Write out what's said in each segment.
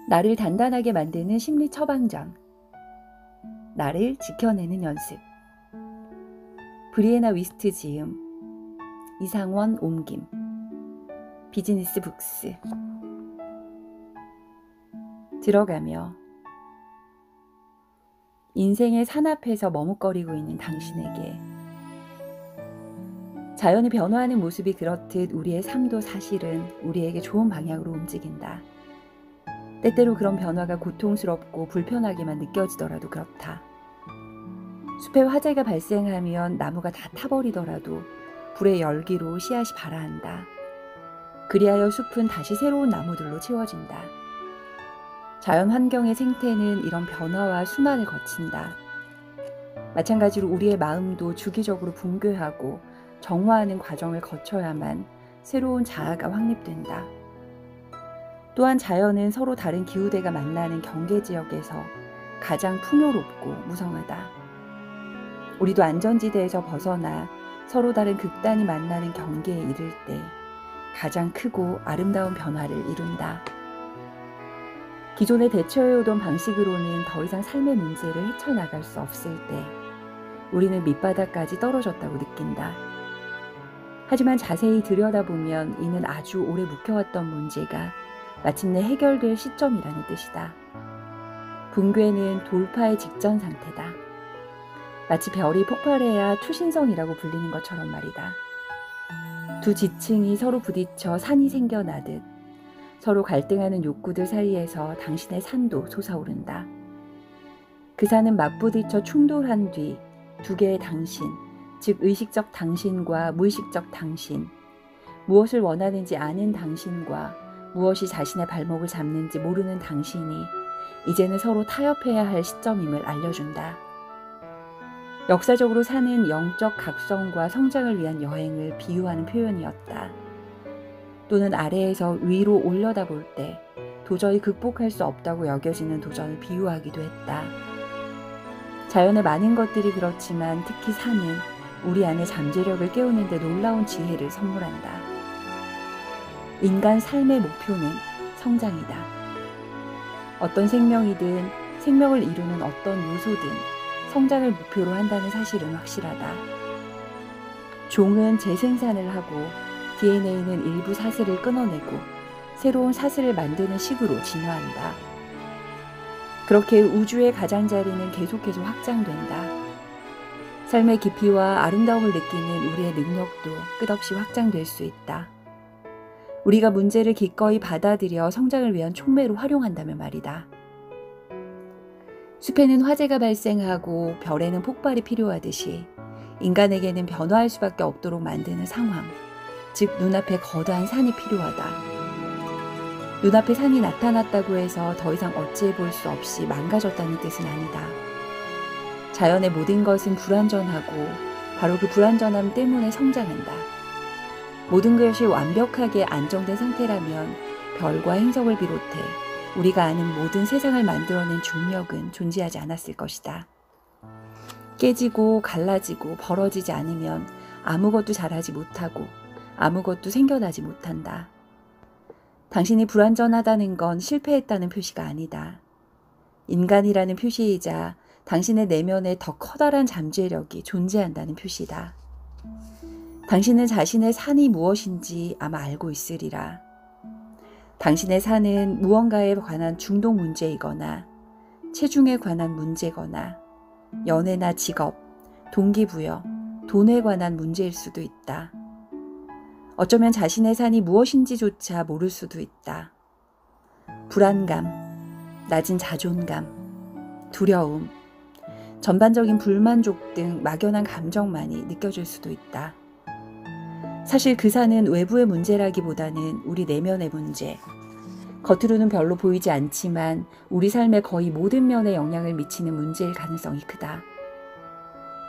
나를 단단하게 만드는 심리 처방전. 나를 지켜내는 연습. 브리에나 위스트 지음, 이상원 옮김. 비즈니스 북스. 들어가며 인생의 산 앞에서 머뭇거리고 있는 당신에게 자연이 변화하는 모습이 그렇듯 우리의 삶도 사실은 우리에게 좋은 방향으로 움직인다. 때때로 그런 변화가 고통스럽고 불편하게만 느껴지더라도 그렇다. 숲에 화재가 발생하면 나무가 다 타버리더라도 불의 열기로 씨앗이 발아한다. 그리하여 숲은 다시 새로운 나무들로 채워진다. 자연 환경의 생태는 이런 변화와 순환을 거친다. 마찬가지로 우리의 마음도 주기적으로 붕괴하고 정화하는 과정을 거쳐야만 새로운 자아가 확립된다. 또한 자연은 서로 다른 기후대가 만나는 경계지역에서 가장 풍요롭고 무성하다. 우리도 안전지대에서 벗어나 서로 다른 극단이 만나는 경계에 이를 때 가장 크고 아름다운 변화를 이룬다. 기존에 대처해오던 방식으로는 더 이상 삶의 문제를 헤쳐나갈 수 없을 때 우리는 밑바닥까지 떨어졌다고 느낀다. 하지만 자세히 들여다보면 이는 아주 오래 묵혀왔던 문제가 마침내 해결될 시점이라는 뜻이다. 붕괴는 돌파의 직전 상태다. 마치 별이 폭발해야 초신성이라고 불리는 것처럼 말이다. 두 지층이 서로 부딪혀 산이 생겨나듯 서로 갈등하는 욕구들 사이에서 당신의 산도 솟아오른다. 그 산은 맞부딪혀 충돌한 뒤 두 개의 당신, 즉 의식적 당신과 무의식적 당신, 무엇을 원하는지 아는 당신과 무엇이 자신의 발목을 잡는지 모르는 당신이 이제는 서로 타협해야 할 시점임을 알려준다. 역사적으로 산은 영적 각성과 성장을 위한 여행을 비유하는 표현이었다. 또는 아래에서 위로 올려다볼 때 도저히 극복할 수 없다고 여겨지는 도전을 비유하기도 했다. 자연의 많은 것들이 그렇지만 특히 산은 우리 안의 잠재력을 깨우는 데 놀라운 지혜를 선물한다. 인간 삶의 목표는 성장이다. 어떤 생명이든 생명을 이루는 어떤 요소든 성장을 목표로 한다는 사실은 확실하다. 종은 재생산을 하고 DNA는 일부 사슬을 끊어내고 새로운 사슬을 만드는 식으로 진화한다. 그렇게 우주의 가장자리는 계속해서 확장된다. 삶의 깊이와 아름다움을 느끼는 우리의 능력도 끝없이 확장될 수 있다. 우리가 문제를 기꺼이 받아들여 성장을 위한 촉매로 활용한다면 말이다. 숲에는 화재가 발생하고 별에는 폭발이 필요하듯이 인간에게는 변화할 수밖에 없도록 만드는 상황, 즉 눈앞에 거대한 산이 필요하다. 눈앞에 산이 나타났다고 해서 더 이상 어찌해 볼 수 없이 망가졌다는 뜻은 아니다. 자연의 모든 것은 불완전하고 바로 그 불완전함 때문에 성장한다. 모든 것이 완벽하게 안정된 상태라면 별과 행성을 비롯해 우리가 아는 모든 세상을 만들어낸 중력은 존재하지 않았을 것이다. 깨지고 갈라지고 벌어지지 않으면 아무것도 자라지 못하고 아무것도 생겨나지 못한다. 당신이 불완전하다는 건 실패했다는 표시가 아니다. 인간이라는 표시이자 당신의 내면에 더 커다란 잠재력이 존재한다는 표시다. 당신은 자신의 산이 무엇인지 아마 알고 있으리라. 당신의 산은 무언가에 관한 중독 문제이거나 체중에 관한 문제거나 연애나 직업, 동기부여, 돈에 관한 문제일 수도 있다. 어쩌면 자신의 산이 무엇인지조차 모를 수도 있다. 불안감, 낮은 자존감, 두려움, 전반적인 불만족 등 막연한 감정만이 느껴질 수도 있다. 사실 그 산은 외부의 문제라기보다는 우리 내면의 문제, 겉으로는 별로 보이지 않지만 우리 삶의 거의 모든 면에 영향을 미치는 문제일 가능성이 크다.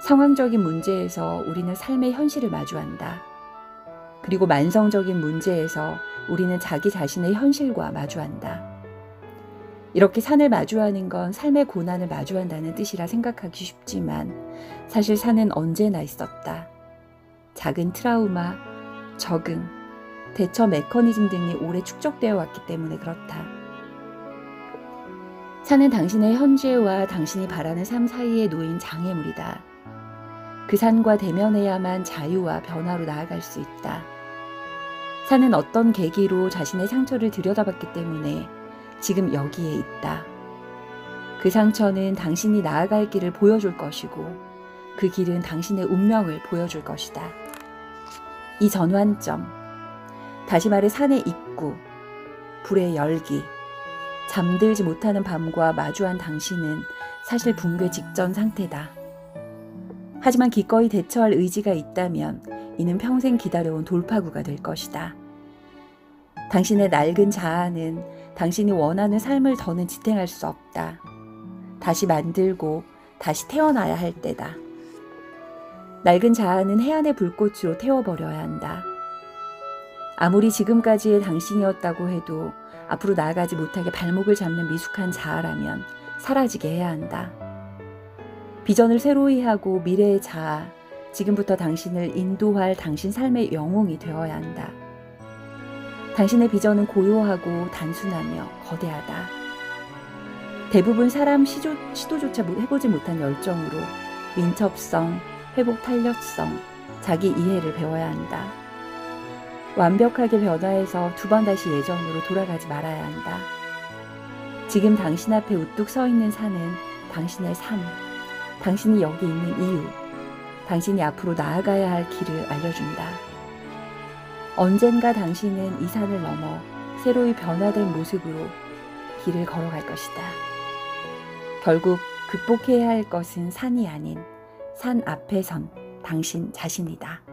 상황적인 문제에서 우리는 삶의 현실을 마주한다. 그리고 만성적인 문제에서 우리는 자기 자신의 현실과 마주한다. 이렇게 산을 마주하는 건 삶의 고난을 마주한다는 뜻이라 생각하기 쉽지만 사실 산은 언제나 있었다. 작은 트라우마, 적응, 대처 메커니즘 등이 오래 축적되어 왔기 때문에 그렇다. 산은 당신의 현재와 당신이 바라는 삶 사이에 놓인 장애물이다. 그 산과 대면해야만 자유와 변화로 나아갈 수 있다. 산은 어떤 계기로 자신의 상처를 들여다봤기 때문에 지금 여기에 있다. 그 상처는 당신이 나아갈 길을 보여줄 것이고 그 길은 당신의 운명을 보여줄 것이다. 이 전환점, 다시 말해 산의 입구, 불의 열기, 잠들지 못하는 밤과 마주한 당신은 사실 붕괴 직전 상태다. 하지만 기꺼이 대처할 의지가 있다면 이는 평생 기다려온 돌파구가 될 것이다. 당신의 낡은 자아는 당신이 원하는 삶을 더는 지탱할 수 없다. 다시 만들고 다시 태어나야 할 때다. 낡은 자아는 해안의 불꽃으로 태워버려야 한다. 아무리 지금까지의 당신이었다고 해도 앞으로 나아가지 못하게 발목을 잡는 미숙한 자아라면 사라지게 해야 한다. 비전을 새로이 하고 미래의 자아, 지금부터 당신을 인도할 당신 삶의 영웅이 되어야 한다. 당신의 비전은 고요하고 단순하며 거대하다. 대부분 사람 시도조차 해보지 못한 열정으로 민첩성, 회복 탄력성, 자기 이해를 배워야 한다. 완벽하게 변화해서 두 번 다시 예전으로 돌아가지 말아야 한다. 지금 당신 앞에 우뚝 서 있는 산은 당신의 삶, 당신이 여기 있는 이유, 당신이 앞으로 나아가야 할 길을 알려준다. 언젠가 당신은 이 산을 넘어 새로이 변화된 모습으로 길을 걸어갈 것이다. 결국 극복해야 할 것은 산이 아닌 산 앞에 선 당신 자신이다.